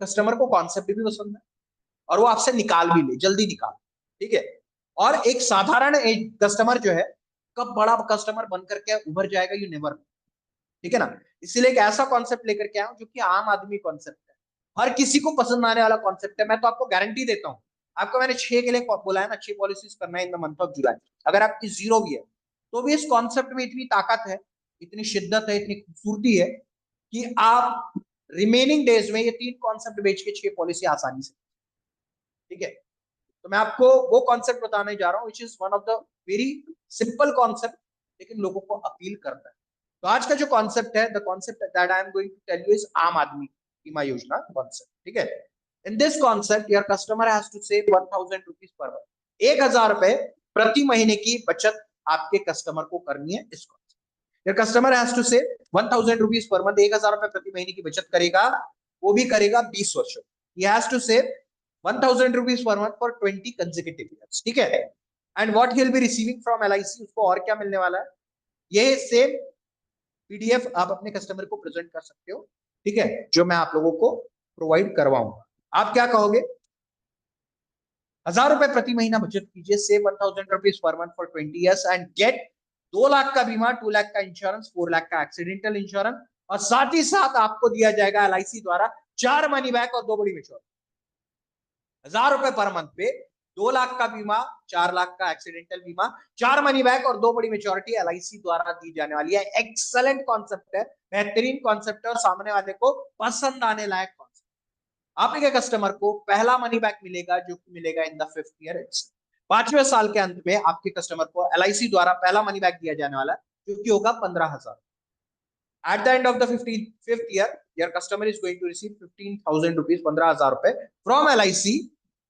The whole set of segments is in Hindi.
कस्टमर को कॉन्सेप्ट भी पसंद है और वो आपसे निकाल भी ले, जल्दी निकाल, ठीक है। और एक साधारण एक कस्टमर जो है कब बड़ा कस्टमर बन करके उभर जाएगा, यू नेवर, ठीक है ना। इसीलिए एक ऐसा कॉन्सेप्ट लेकर के आया जो कि आम आदमी कॉन्सेप्ट है, हर किसी को पसंद आने वाला कॉन्सेप्ट है। मैं तो आपको गारंटी देता हूँ, आपको मैंने 6 के लिए बोला है ना, 6 पॉलिसीज करना है in the month of July. अगर आपकी 0 भी है तो भी इस कॉन्सेप्ट में इतनी ताकत है, इतनी शिद्दत है, इतनी खूबसूरती है कि आप रिमेनिंग डेज में ये 3 कॉन्सेप्ट बेच के 6 पॉलिसी आसानी से, ठीक है। तो मैं आपको वो कॉन्सेप्ट बताने जा रहा हूँ which is one of the very simple concept, लेकिन लोगों को अपील करता है। तो आज का जो कॉन्सेप्ट है, the concept that I am going to tell you is Aam Aadmi Bima Yojana concept, ठीक है। In this concept your customer has to save 1000 rupees per month. 1000 रुपए प्रति महीने की बचत आपके कस्टमर को करनी है इस concept. Your customer has to save 1000 rupees per month, 1000 रुपए प्रति महीने की बचत करेगा, वो भी करेगा 20 वर्षों। He has to save 1000 rupees per month for 20 consecutive years, ठीक है। And what he will be receiving from LIC, उसको और क्या मिलने वाला है, ये सेम पीडीएफ आप अपने कस्टमर को प्रेजेंट कर सकते हो, ठीक है, जो मैं आप लोगों को प्रोवाइड करवाऊंगा। आप क्या कहोगे, 1000 रुपए प्रति महीना बचत कीजिए, save 1000 rupees per month for 20 years and get 2 lakh का बीमा, 2 लाख का इंश्योरेंस, 4 लाख का एक्सीडेंटल इंश्योरेंस, और साथ ही साथ आपको दिया जाएगा एलआईसी द्वारा 4 मनी बैक और 2 बड़ी मेच्योरिटी। 1000 रुपए पर मंथ पे 2 लाख का बीमा, 4 लाख का एक्सीडेंटल बीमा, 4 मनी बैक और 2 बड़ी मेच्योरिटी एलआईसी द्वारा दी जाने वाली है। एक्सलेंट कॉन्सेप्ट है, बेहतरीन कॉन्सेप्ट है और सामने वाले को पसंद आने लायक कॉन्सेप्ट। आपके कस्टमर को पहला मनी बैक मिलेगा जो कि मिलेगा इन द 5th ईयर। 5वें साल के अंत में आपके कस्टमर को एलआईसी द्वारा पहला मनी बैक दिया जाने वाला है जो कि होगा 15,000। At the end of the 5th year, your customer is going to receive 15,000 rupees, 15,000 रुपए from LIC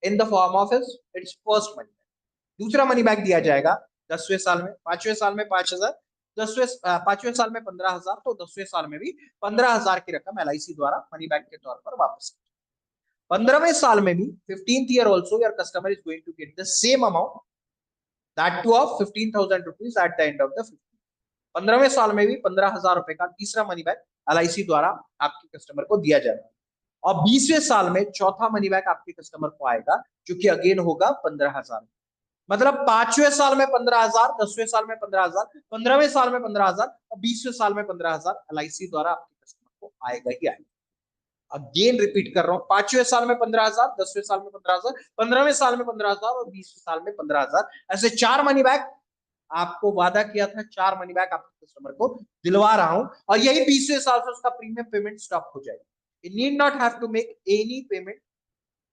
in the form of its first money back. दूसरा मनी बैक दिया जाएगा 10वें साल में, 5वें साल में 5,000, 5वें साल में 15,000, तो 10वें साल में भी 15,000 की रकम एलआईसी द्वारा मनी बैक के तौर पर वापस। 15वें साल में भी 15th year also your customer is going to get the same amount, that too of 15,000 rupees at the end of the 15वें साल में भी 15,000 रुपए का तीसरा मनी बैक एलआईसी द्वारा आपके कस्टमर को दिया जाएगा। और 20वें साल में चौथा मनी बैक आपके कस्टमर को आएगा जो कि अगेन होगा 15,000। मतलब 5वें साल में 15,000, 10वें साल में 15,000, 15वें साल में 15,000 और 20वें साल में 15,000 एलआईसी द्वारा आपके कस्टमर को आएगा ही आएगा। अगेन रिपीट कर रहा हूं, 5वें साल में 15,000, 10वें साल में 15,000, 15वें साल में 15,000 और 20वें साल में 15,000, ऐसे 4 मनी बैक आपको वादा किया था, 4 मनी बैक आपके कस्टमर को दिलवा रहा हूं। और यही 20वें साल से उसका प्रीमियम पेमेंट स्टॉप हो जाएगी। You need not have to make any payment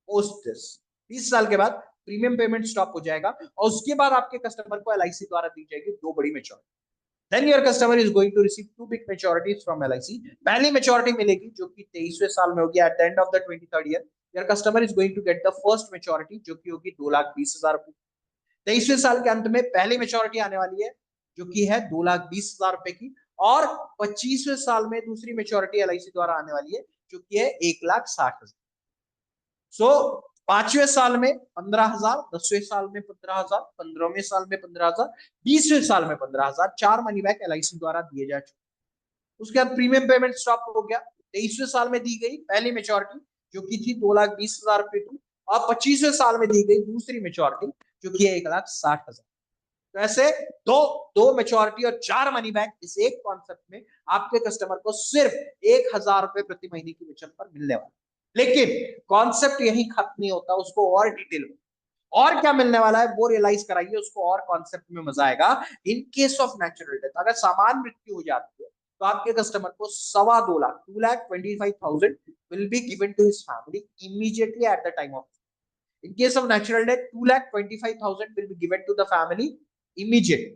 post this. 20 साल के बाद प्रीमियम पेमेंट स्टॉप हो जाएगा और उसके बाद आपके कस्टमर को एलआईसी द्वारा दी जाएगी 2 बड़ी maturity. Then your customer is going to receive 2 big maturities from LIC. पहली मेच्योरिटी मिलेगी जो कि 23वें साल में होगी, at the end of the 23rd year your customer is going to get the first maturity जो कि होगी 2,20,000 रुपए। 23वें साल के अंत में पहली मेच्योरिटी आने वाली है जो कि है 2,20,000 रुपए की, और 25वें साल में दूसरी मेच्योरिटी एलआईसी द्वारा आने वाली है जो कि है 1,60,000। सो 5वें साल में 15,000, 10वें साल में 15,000, 15वें साल में 15,000, 20वें साल में 15,000, 4 मनी बैक एलआईसी द्वारा दिए जा चुके। उसके बाद प्रीमियम पेमेंट स्टॉप हो गया। 23वें साल में दी गई पहली मेच्योरिटी जो कि थी 2,20,000 रुपए की, और 25वें साल में दी गई दूसरी मेच्योरिटी जो कि है 1,60,000। तो ऐसे दो दो मेच्योरिटी और 4 मनी बैक इस एक कॉन्सेप्ट में आपके कस्टमर को सिर्फ 1,000 रुपए प्रति महीने की बचत पर मिलने वाला। लेकिन कॉन्सेप्ट यही खत्म नहीं होता, उसको और डिटेल में और क्या मिलने वाला है वो रियलाइज कराइए, उसको और कॉन्सेप्ट में मजा आएगा। In case of natural death, अगर सामान्य मृत्यु हो जाती है तो आपके कस्टमर को 2.25 lakh, 2,25,000 will be given to his family immediately at the time of. In case of natural death, 2,25,000 will be given to the family immediately.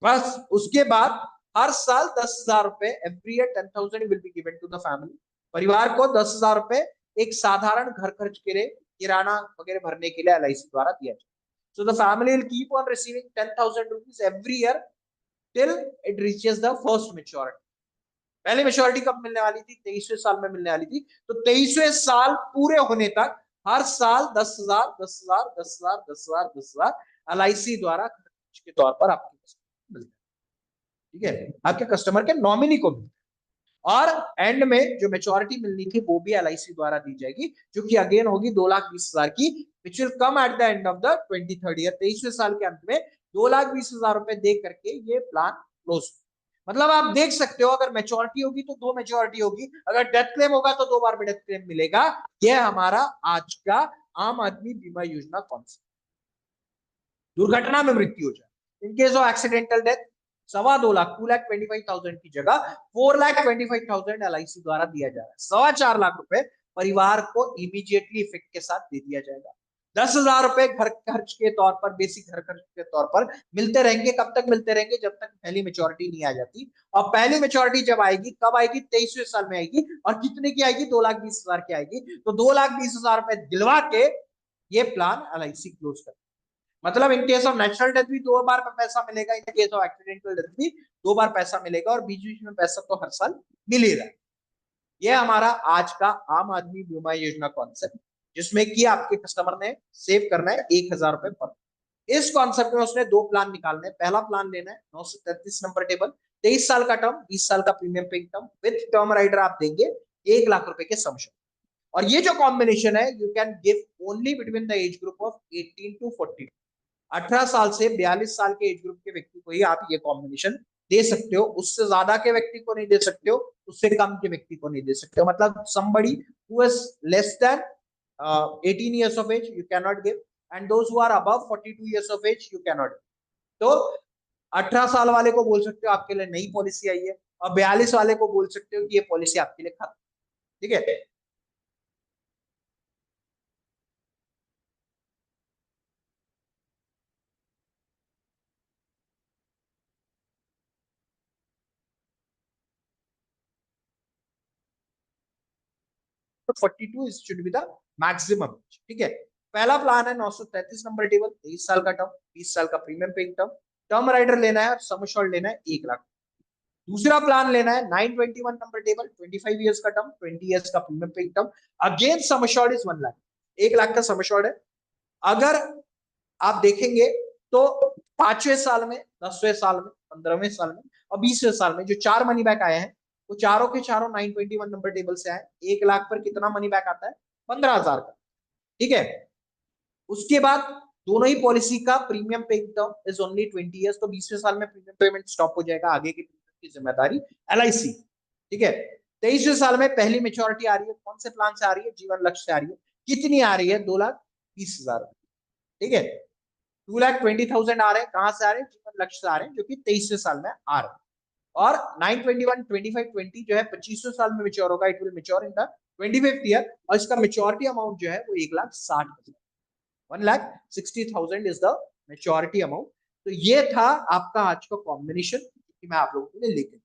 बस उसके बाद हर साल 10,000 रुपए, every year 10,000 will be given to the family. परिवार को 10,000 रुपए एक साधारण घर खर्च के लिए, किराना वगैरह भरने के लिए एलआईसी द्वारा दिया जाए। So the family will keep on receiving 10,000 rupees every year till it reaches the first maturity. पहली मेच्योरिटी कब मिलने वाली थी, 23वें साल में मिलने वाली थी। तो 23वें साल पूरे होने तक हर साल 10,000, 10,000, 10,000, 10,000, 10,000 एलआईसी द्वारा खर्च के तौर पर आपके कस्टमर मिलता है, ठीक है, आपके कस्टमर के नॉमिनी को भी। और एंड में जो मेच्योरिटी मिलनी थी वो भी एलआईसी द्वारा दी जाएगी, जो कि अगेन होगी 2,20,000 की, which will come at the end of the 23rd year, 23वें साल के अंत में 2,20,000 रुपए दे करके ये प्लान क्लोज। मतलब आप देख सकते हो, अगर मेच्योरिटी होगी तो 2 मेच्योरिटी होगी, अगर डेथ क्लेम होगा तो 2 बार में डेथ क्लेम मिलेगा। यह हमारा आज का आम आदमी बीमा योजना कॉन्सेप्ट। दुर्घटना में मृत्यु हो जाए, in case of accidental death, 2.25 lakh, 2,25,000 की जगह 4,25,000 एलआईसी द्वारा दिया जा रहा है। 4.25 लाख रुपए परिवार को इमीडिएटली इफेक्ट के साथ दे दिया जाएगा। 10,000 रुपए घर खर्च के तौर पर, बेसिक घर खर्च के तौर पर मिलते रहेंगे। कब तक मिलते रहेंगे? जब तक पहली मेच्योरिटी नहीं आ जाती। और पहली मेच्योरिटी जब आएगी, कब आएगी? 23वें साल में आएगी। और कितने की आएगी? 2,20,000 की आएगी। तो 2,20,000 रुपए दिलवा के ये प्लान एलआईसी क्लोज कर, मतलब in case of natural death भी 2 बार पैसा मिलेगा, in case of accidental death भी 2 बार पैसा मिलेगा, और बीच बीच में पैसा तो हर साल मिल ही रहा है। ये हमारा आज का आम आदमी बीमा योजना कॉन्सेप्ट, जिसमें कि आपके कस्टमर ने सेव करना है 1,000 रुपए पर। इस कॉन्सेप्ट में उसने 2 प्लान निकालने हैं। पहला प्लान लेना है 933 नंबर टेबल, 23 साल का टर्म, 20 साल का premium paying term, with term rider आप देंगे 1,00,000 रुपए के सम। और ये जो कॉम्बिनेशन है, you can give only between the age group of 18 to 40, 18 साल से 42 साल के एज ग्रुप के व्यक्ति को ही आप ये कॉम्बिनेशन दे सकते हो। उससे ज्यादा के व्यक्ति को नहीं दे सकते हो, उससे कम के व्यक्ति को नहीं दे सकते हो। मतलब somebody who is less than 18 years of age you cannot give, and those who are above 42 years of age you cannot give। तो 18 साल वाले को बोल सकते हो आपके लिए नई पॉलिसी आई है, और 42 वाले को बोल सकते हो कि ये पॉलिसी आपके लिए खत्म। ठीक है। तो 42 शुड बी द मैक्सिमम। ठीक है। पहला प्लान है 933 नंबर टेबल, 23 साल का टर्म, 20 साल का premium paying term, term rider लेना है और सम एश्योर्ड लेना है 1,00,000। दूसरा प्लान लेना है 921 नंबर टेबल, 25 इयर्स का टर्म, 20 इयर्स का premium paying term, again sum assured is 1,00,000, 1,00,000 का सम एश्योर्ड है। अगर आप देखेंगे तो 5वें साल में, 10वें साल में, 15वें साल में और 20वें साल में जो 4 मनी बैक आए हैं, वो चारों के चारों 921 नंबर टेबल से आए। 1,00,000 पर कितना मनी बैक आता है? 15,000 का। ठीक है। उसके बाद दोनों ही पॉलिसी का premium paying term is only 20 years. तो 20वें साल में प्रीमियम पेमेंट स्टॉप हो जाएगा, आगे की की जिम्मेदारी एलआईसी। ठीक है। 23वें साल में पहली मेच्योरिटी आ रही है, कौन से प्लान से आ रही है? जीवन लक्ष्य से आ रही है। कितनी आ रही है? 2,20,000। ठीक है। 2,20,000 आ रहे हैं, कहां से आ रहे हैं? जीवन लक्ष्य से आ रहे हैं, जो कि 23वें साल में आ रहे हैं। और 921, 25, 20 जो है 25वें साल में मेच्योर होगा, it will mature in the 25th year, और इसका मेच्योरिटी अमाउंट जो है वो 1,60,000, 1,60,000 इज द मेच्योरिटी अमाउंट। तो ये था आपका आज का कॉम्बिनेशन कि मैं आप लोगों के लिए लेके